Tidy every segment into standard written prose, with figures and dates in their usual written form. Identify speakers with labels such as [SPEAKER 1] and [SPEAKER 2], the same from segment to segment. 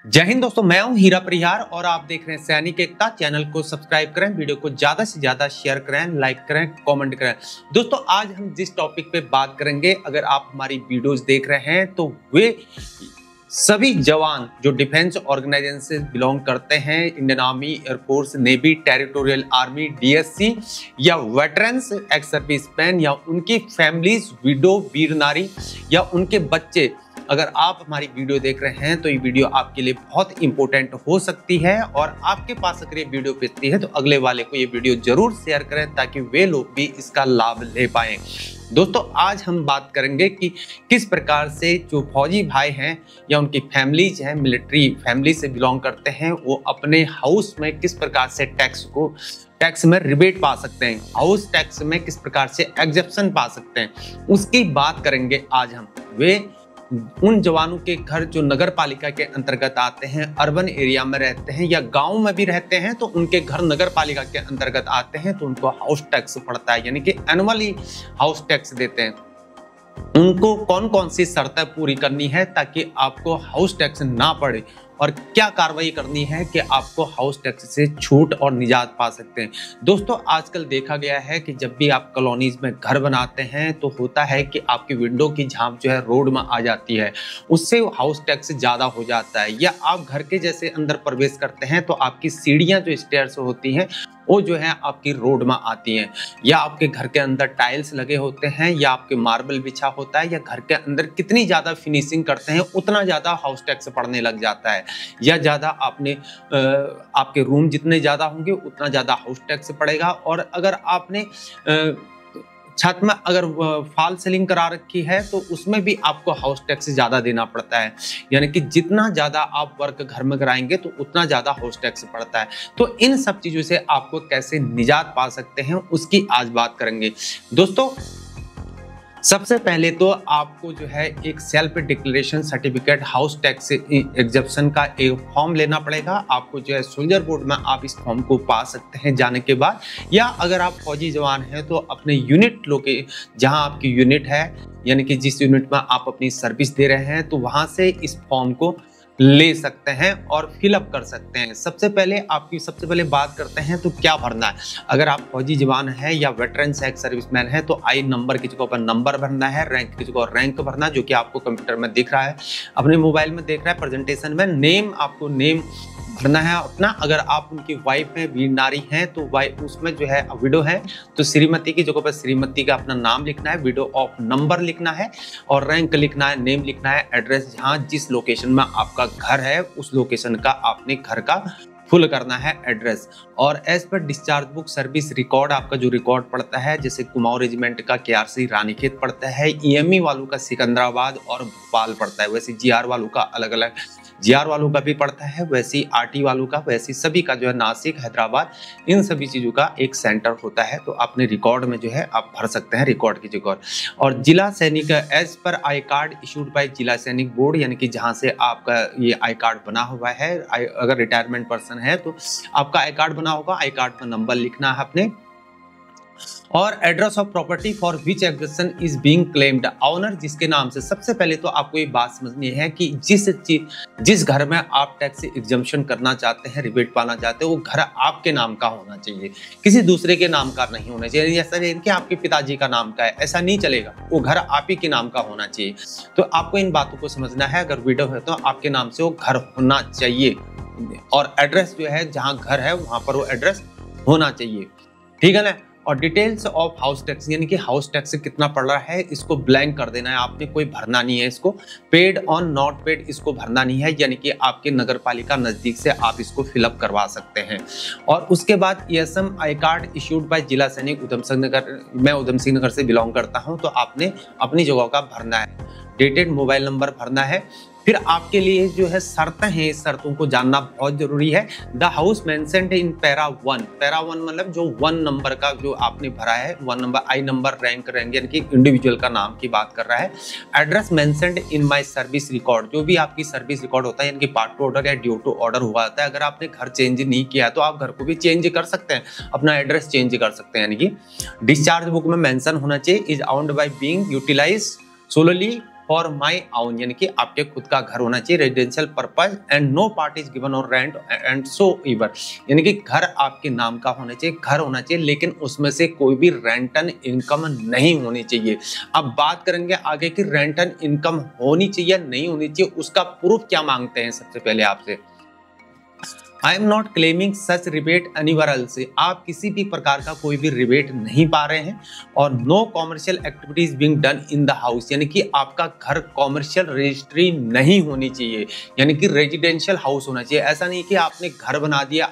[SPEAKER 1] जय हिंद दोस्तों, मैं हूं हीरा परिहार और आप देख रहे हैं सैनिक एकता। चैनल को सब्सक्राइब करें, वीडियो को ज्यादा से ज्यादा शेयर करें, लाइक करें, कमेंट करें। दोस्तों आज हम जिस टॉपिक पे बात करेंगे, अगर आप हमारी वीडियोस देख रहे हैं तो वे सभी जवान जो डिफेंस ऑर्गेनाइजेशन से बिलोंग करते हैं, Indian army, air force, navy, territorial army, DSC या वेटरन्स, एक्स सर्विस मैन या उनकी फैमिलीज, विडो, वीर नारी या उनके बच्चे, अगर आप हमारी वीडियो देख रहे हैं तो ये वीडियो आपके लिए बहुत इंपॉर्टेंट हो सकती है। और आपके पास अगर ये वीडियो भेजती है तो अगले वाले को ये वीडियो जरूर शेयर करें ताकि वे लोग भी इसका लाभ ले पाएं। दोस्तों आज हम बात करेंगे कि किस प्रकार से जो फौजी भाई हैं या उनकी फैमिलीज हैं, मिलिट्री फैमिली से बिलोंग करते हैं, वो अपने हाउस में किस प्रकार से टैक्स में रिबेट पा सकते हैं, हाउस टैक्स में किस प्रकार से एग्जेप्शन पा सकते हैं, उसकी बात करेंगे आज हम। वे उन जवानों के घर जो नगर पालिका के अंतर्गत आते हैं, अर्बन एरिया में रहते हैं या गांव में भी रहते हैं, तो उनके घर नगर पालिका के अंतर्गत आते हैं तो उनको हाउस टैक्स पड़ता है, यानी कि एनुअली हाउस टैक्स देते हैं। उनको कौन कौन सी शर्तें पूरी करनी है ताकि आपको हाउस टैक्स ना पड़े और क्या कार्रवाई करनी है कि आपको हाउस टैक्स से छूट और निजात पा सकते हैं। दोस्तों आजकल देखा गया है कि जब भी आप कॉलोनीज में घर बनाते हैं तो होता है कि आपकी विंडो की झांप जो है रोड में आ जाती है, उससे हाउस टैक्स ज़्यादा हो जाता है। या आप घर के जैसे अंदर प्रवेश करते हैं तो आपकी सीढ़ियाँ जो स्टेयर्स होती हैं वो जो है आपकी रोड में आती हैं, या आपके घर के अंदर टाइल्स लगे होते हैं या आपके मार्बल बिछा होता है, या घर के अंदर कितनी ज़्यादा फिनिशिंग करते हैं उतना ज़्यादा हाउस टैक्स पड़ने लग जाता है, या ज़्यादा आपके रूम जितने ज़्यादा होंगे उतना ज़्यादा हाउस टैक्स पड़ेगा। और अगर आपने छत में अगर फॉल सीलिंग करा रखी है तो उसमें भी आपको हाउस टैक्स ज़्यादा देना पड़ता है, यानी कि जितना ज़्यादा आप वर्क घर में कराएंगे तो उतना ज़्यादा हाउस टैक्स पड़ता है। तो इन सब चीज़ों से आपको कैसे निजात पा सकते हैं उसकी आज बात करेंगे। दोस्तों सबसे पहले तो आपको जो है एक self declaration certificate house tax exemption का एक फॉर्म लेना पड़ेगा। आपको जो है सोल्जर बोर्ड में आप इस फॉर्म को पा सकते हैं जाने के बाद, या अगर आप फौजी जवान हैं तो अपने यूनिट जहां आपकी यूनिट है, यानी कि जिस यूनिट में आप अपनी सर्विस दे रहे हैं, तो वहां से इस फॉर्म को ले सकते हैं और फिलअप कर सकते हैं। सबसे पहले बात करते हैं तो क्या भरना है। अगर आप फौजी जवान है या वेटरन एक्स सर्विसमैन है तो आई नंबर की जगह पर नंबर भरना है, रैंक की जगह रैंक भरना, जो कि आपको कंप्यूटर में दिख रहा है, अपने मोबाइल में देख रहा है प्रेजेंटेशन में। नेम आपको नेम भरना है अपना। अगर आप उनकी वाइफ है, वीर नारी हैं, तो वाइफ उसमें जो है विडो है तो श्रीमती की जगह पर श्रीमती का अपना नाम लिखना है, विडो ऑफ नंबर लिखना है, और रैंक लिखना है, नेम लिखना है, एड्रेस जहाँ जिस लोकेशन में आपका घर है उस लोकेशन का आपने घर का फुल करना है एड्रेस। और as per discharge book service record, आपका जो रिकॉर्ड पड़ता है, जैसे कुमाऊं रेजिमेंट का केआरसी रानीखेत पड़ता है, ईएमई वालों का सिकंदराबाद और भोपाल पड़ता है, वैसे जीआर वालों का अलग अलग, जीआर वालों का भी पड़ता है, वैसे आरटी वालों का, वैसे सभी का जो है नासिक, हैदराबाद, इन सभी चीज़ों का एक सेंटर होता है। तो अपने रिकॉर्ड में जो है आप भर सकते हैं रिकॉर्ड की जगह। और जिला सैनिक as per I card issued by जिला सैनिक बोर्ड, यानी कि जहाँ से आपका ये आई कार्ड बना हुआ है, अगर रिटायरमेंट पर्सन है तो आपका आई कार्ड बना होगा, आई कार्ड पर नंबर लिखना है अपने, और address of property for which exemption is being claimed, owner जिसके नाम से। सबसे पहले तो आपको ये बात समझनी है कि जिस घर में आप टैक्स एग्जम्पशन करना चाहते हैं, रिबेट पाना चाहते हैं, वो घर आपके नाम का होना चाहिए, किसी दूसरे के नाम का नहीं होना चाहिए। ऐसा नहीं कि आपके पिताजी का नाम का है, ऐसा नहीं चलेगा, वो घर आप ही के नाम का होना चाहिए। तो आपको इन बातों को समझना है। अगर विडो है तो आपके नाम से वो घर होना चाहिए, और एड्रेस जो है जहाँ घर है वहां पर वो एड्रेस होना चाहिए, ठीक है ना। और डिटेल्स ऑफ हाउस टैक्स, यानी कि हाउस टैक्स कितना पड़ रहा है इसको ब्लैंक कर देना है, आपने कोई भरना नहीं है इसको। पेड ऑन नॉट पेड इसको भरना नहीं है, यानी कि आपके नगर पालिका नजदीक से आप इसको फिलअप करवा सकते हैं। और उसके बाद ESM I card issued by जिला सैनिक उधम सिंह नगर, मैं उधम सिंह नगर से बिलोंग करता हूं, तो आपने अपनी जगह का भरना है, डेटेड मोबाइल नंबर भरना है। फिर आपके लिए जो है शर्तें हैं, इस शर्तों को जानना बहुत जरूरी है। The house mentioned in para 1, para 1 मतलब जो 1 नंबर का जो आपने भरा है, 1 नंबर, आई नंबर, रैंक यानी कि इंडिविजुअल का नाम की बात कर रहा है। Address mentioned in my service record, जो भी आपकी सर्विस रिकॉर्ड होता है, यानी कि पार्ट टू ऑर्डर या ड्यू टू ऑर्डर हुआ होता है, अगर आपने घर चेंज नहीं किया तो आप घर को भी चेंज कर सकते हैं, अपना एड्रेस चेंज कर सकते हैं। यानी कि डिस्चार्ज बुक में मेंशन होना चाहिए, is owned by being utilized solely for my own, यानी कि आपके खुद का घर होना चाहिए, residential purpose and no part is given और रेंट एंड सो इवर, यानी कि घर आपके नाम का होना चाहिए, घर होना चाहिए, लेकिन उसमें से कोई भी रेंटल इनकम नहीं होनी चाहिए। अब बात करेंगे आगे कि रेंटल इनकम होनी चाहिए नहीं होनी चाहिए, उसका प्रूफ क्या मांगते हैं सबसे पहले आपसे। I am not claiming such rebate anywhere else, आप किसी भी प्रकार का कोई भी रिबेट नहीं पा रहे हैं। और no commercial activities being done in the house, यानी कि आपका घर कॉमर्शियल रजिस्ट्री नहीं होनी चाहिए, यानी कि रेजिडेंशियल हाउस होना चाहिए। ऐसा नहीं कि आपने घर बना दिया,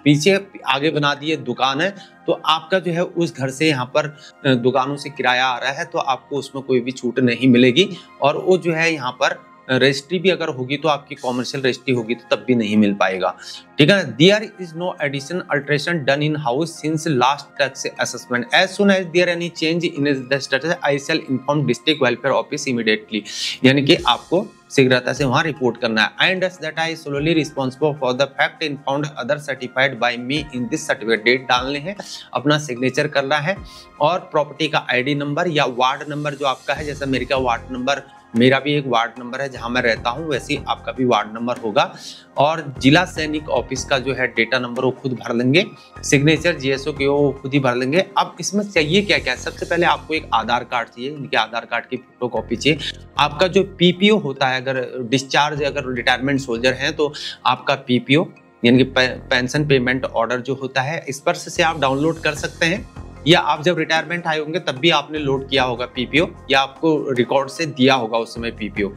[SPEAKER 1] पीछे आगे बना दिए दुकान है, तो आपका जो है उस घर से यहाँ पर दुकानों से किराया आ रहा है, तो आपको उसमें कोई भी छूट नहीं मिलेगी। और वो जो है यहाँ पर रजिस्ट्री भी अगर होगी तो आपकी कॉमर्शियल रजिस्ट्री होगी तो तब भी नहीं मिल पाएगा, ठीक है ना। There is no addition alteration done in house since last tax assessment, as soon as there any change in the status I shall inform district welfare office immediately, यानी कि आपको शीघ्रता से वहां रिपोर्ट करना है। I understand that I solely responsible for the fact informed other certified by me in this certificate, date डालने हैं, अपना सिग्नेचर करना है, और प्रॉपर्टी का आईडी नंबर या वार्ड नंबर जो आपका है, जैसा मेरे का वार्ड नंबर, मेरा भी एक वार्ड नंबर है जहां मैं रहता हूं, वैसे ही आपका भी वार्ड नंबर होगा, और जिला सैनिक ऑफिस का जो है डेटा नंबर वो खुद भर लेंगे, सिग्नेचर जीएसओ के वो खुद ही भर लेंगे। अब इसमें चाहिए क्या क्या, सबसे पहले आपको एक आधार कार्ड चाहिए, इनके आधार कार्ड की फोटो कॉपी चाहिए। आपका जो पीपीओ होता है, अगर डिस्चार्ज, अगर रिटायरमेंट सोल्जर हैं तो आपका पीपीओ यानी कि पेंशन पेमेंट ऑर्डर जो होता है, स्पर्श से आप डाउनलोड कर सकते हैं, या आप जब रिटायरमेंट आए होंगे तब भी आपने लोड किया होगा पीपीओ, या आपको रिकॉर्ड से दिया होगा उस समय पीपीओ।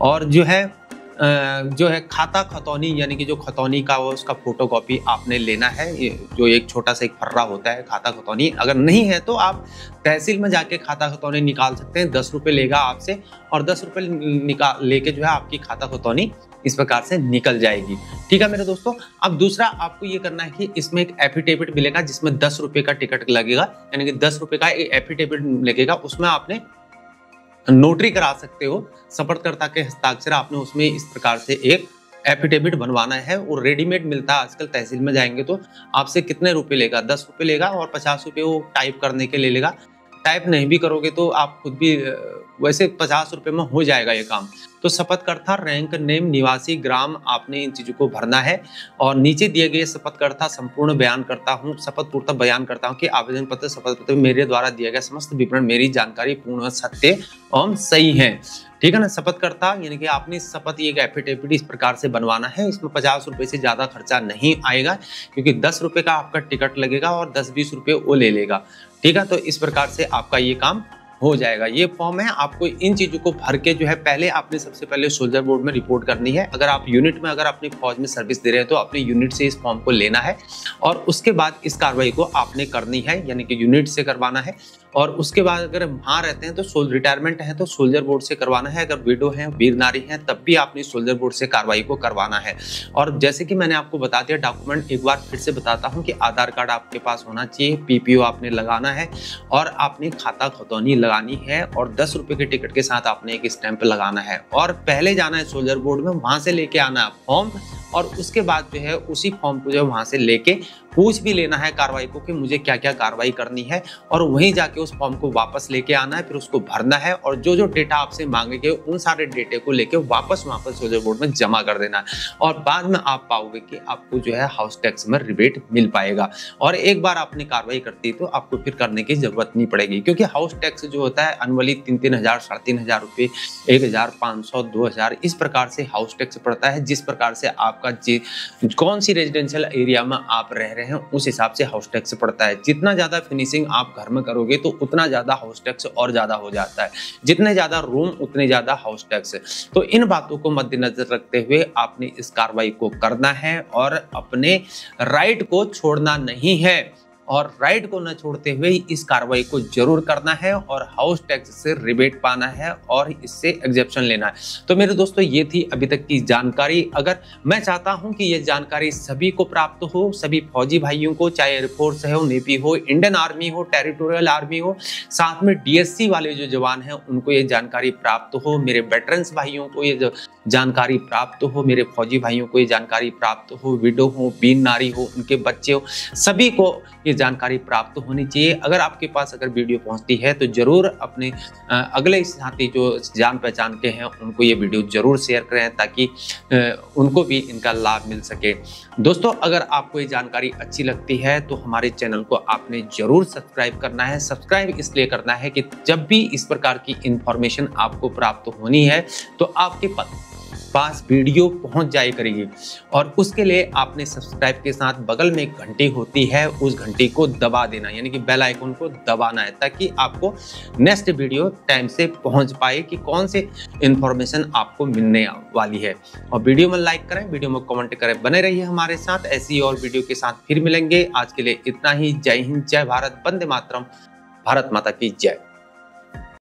[SPEAKER 1] और जो है खाता खतौनी, यानी कि जो खतौनी का वो उसका फोटो कॉपी आपने लेना है, जो एक छोटा सा एक फर्रा होता है खाता खतौनी। अगर नहीं है तो आप तहसील में जाके खाता खतौनी निकाल सकते हैं, 10 रुपये लेगा आपसे, और 10 रुपये निकाल लेके जो है आपकी खाता खतौनी इस प्रकार से निकल जाएगी, ठीक है मेरे दोस्तों। अब दूसरा आपको ये करना है कि इसमें एक एफिडेविट मिलेगा जिसमें 10 रुपये का टिकट लगेगा, यानी कि 10 रुपये का एफिडेविट लगेगा, उसमें आपने नोटरी करा सकते हो, शपथकर्ता के हस्ताक्षर आपने उसमें इस प्रकार से एक एफिडेविट बनवाना है। और रेडीमेड मिलता है आजकल, तहसील में जाएंगे तो आपसे कितने रुपए लेगा, 10 रुपये लेगा, और 50 रुपये वो टाइप करने के ले लेगा। टाइप नहीं भी करोगे तो आप खुद भी, वैसे 50 रुपये में हो जाएगा ये काम। तो शपथकर्ता, रैंक, नेम, निवासी, ग्राम, आपने इन चीजों को भरना है। और नीचे दिए गए शपथकर्ता संपूर्ण बयान करता हूँ, शपथ पूर्वक बयान करता हूँ कि आवेदन पत्र, शपथ पत्र मेरे द्वारा दिया गया समस्त विवरण, मेरी जानकारी पूर्ण, सत्य एवं सही है, ठीक है ना। शपथकर्ता यानी कि आपने शपथ एक एफिडेविट इस प्रकार से बनवाना है, इसमें 50 रुपये से ज्यादा खर्चा नहीं आएगा, क्योंकि 10 रुपये का आपका टिकट लगेगा और 10-20 रुपये वो ले लेगा, ठीक है। तो इस प्रकार से आपका ये काम हो जाएगा। ये फॉर्म है, आपको इन चीजों को भर के जो है पहले आपने सबसे पहले सोल्जर बोर्ड में रिपोर्ट करनी है। अगर आप यूनिट में, अगर अपनी फौज में सर्विस दे रहे हैं तो अपने यूनिट से इस फॉर्म को लेना है, और उसके बाद इस कार्रवाई को आपने करनी है, यानी कि यूनिट से करवाना है। और उसके बाद अगर वहां रहते हैं तो रिटायरमेंट है तो सोल्जर बोर्ड से करवाना है, अगर विडो है, वीर नारी है, तब भी आपने सोल्जर बोर्ड से कार्रवाई को करवाना है। और जैसे कि मैंने आपको बता दिया, डॉक्यूमेंट एक बार फिर से बताता हूँ कि आधार कार्ड आपके पास होना चाहिए, पीपीओ आपने लगाना है, और आपने खाता खतौनी लगानी है, और 10 रुपये के टिकट के साथ आपने एक स्टैंप लगाना है। और पहले जाना है सोल्जर बोर्ड में, वहां से लेके आना है फॉर्म, और उसके बाद जो है उसी फॉर्म को जो है वहां से लेके पूछ भी लेना है कार्रवाई को कि मुझे क्या क्या कार्रवाई करनी है, और वहीं जाके उस फॉर्म को वापस लेके आना है, फिर उसको भरना है, और जो जो डेटा आपसे मांगेंगे उन सारे डेटे को लेके वापस सोल्जर बोर्ड में जमा कर देना है। और बाद में आप पाओगे कि आपको जो है हाउस टैक्स में रिबेट मिल पाएगा। और एक बार आपने कार्रवाई करती है तो आपको फिर करने की जरूरत नहीं पड़ेगी, क्योंकि हाउस टैक्स जो होता है अनुअली 3-3 हजार, 3,500 रुपये, 1,500, 2,000 इस प्रकार से हाउस टैक्स पड़ता है। जिस प्रकार से आपका कौन सी रेजिडेंशियल एरिया में आप रह रहे हैं उस हिसाब से हाउस टैक्स पड़ता है। जितना ज्यादा फिनिशिंग आप घर में करोगे तो उतना ज्यादा हाउस टैक्स और ज्यादा हो जाता है, जितने ज्यादा रूम उतने ज्यादा हाउस टैक्स। तो इन बातों को मद्देनजर रखते हुए आपने इस कार्रवाई को करना है, और अपने राइट को छोड़ना नहीं है, और राइट को न छोड़ते हुए इस कार्रवाई को जरूर करना है, और हाउस टैक्स से रिबेट पाना है, और इससे एग्जेप्शन लेना है। तो मेरे दोस्तों ये थी अभी तक की जानकारी। अगर मैं चाहता हूं कि ये जानकारी सभी को प्राप्त हो, सभी फौजी भाइयों को, चाहे एयरफोर्स हो, नेवी हो, इंडियन आर्मी हो, टेरिटोरियल आर्मी हो, साथ में डीएससी वाले जो जवान हैं उनको ये जानकारी प्राप्त हो, मेरे वेटरन्स भाइयों को ये जानकारी प्राप्त हो, मेरे फौजी भाइयों को ये जानकारी प्राप्त हो, विडो हो, बीन नारी हो, उनके बच्चे हो, सभी को ये जानकारी प्राप्त होनी चाहिए। अगर आपके पास अगर वीडियो पहुंचती है तो जरूर अपने अगले साथी जो जान पहचान के हैं उनको ये वीडियो जरूर शेयर करें ताकि उनको भी इनका लाभ मिल सके। दोस्तों, अगर आपको ये जानकारी अच्छी लगती है तो हमारे चैनल को आपने जरूर सब्सक्राइब करना है। सब्सक्राइब इसलिए करना है कि जब भी इस प्रकार की इंफॉर्मेशन आपको प्राप्त होनी है तो आपके पास वीडियो पहुंच जाए करेगी। और उसके लिए आपने सब्सक्राइब के साथ बगल में एक घंटी होती है, उस घंटी को दबा देना, यानी कि बेल आइकन को दबाना है ताकि आपको नेक्स्ट वीडियो टाइम से पहुंच पाए कि कौन से इंफॉर्मेशन आपको मिलने वाली है। और वीडियो में लाइक करें, वीडियो में कमेंट करें। बने रहिए हमारे साथ, ऐसी और वीडियो के साथ फिर मिलेंगे। आज के लिए इतना ही। जय हिंद, जय भारत, वंदे मातरम, भारत माता की जय।